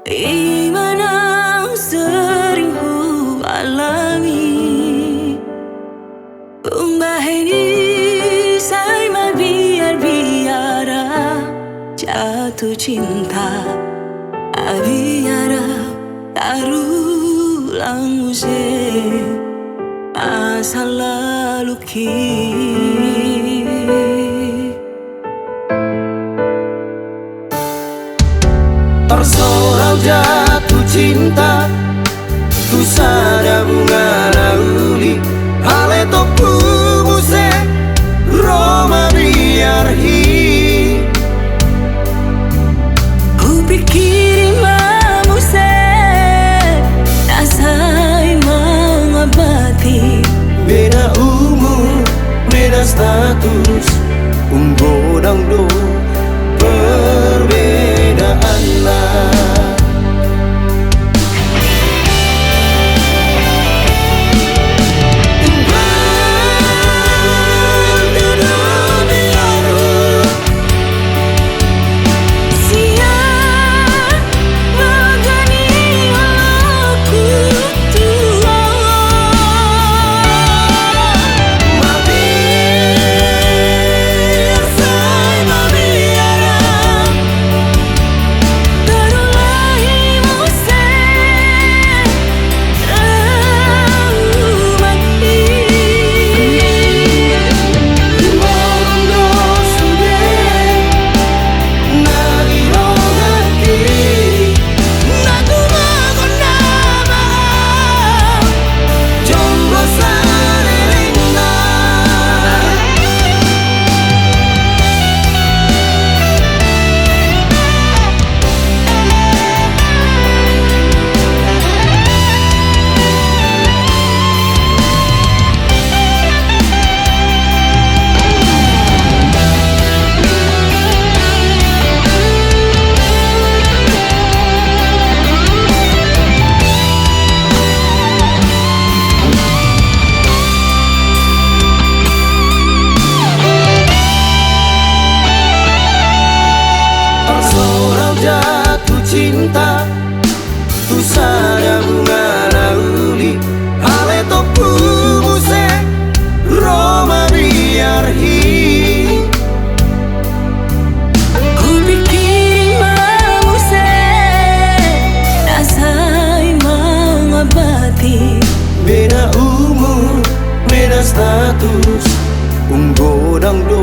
Iman sering ku alami. Umbahini say biar-biara jatuh cinta, biara tarulang musik masa lalu Tersorau jatuh cinta, tu sada bunga lauli, hale topu muse Roma biarhi. Ku pikir muse nasai mengabati. Beda umur, beda status, godang do perbedaan lah. Jatuh cinta, tu sada bunga lauli, hale topu muse Roma biarhi. Ku pikir muse nasai mengabati. Beda umur, beda status, godang do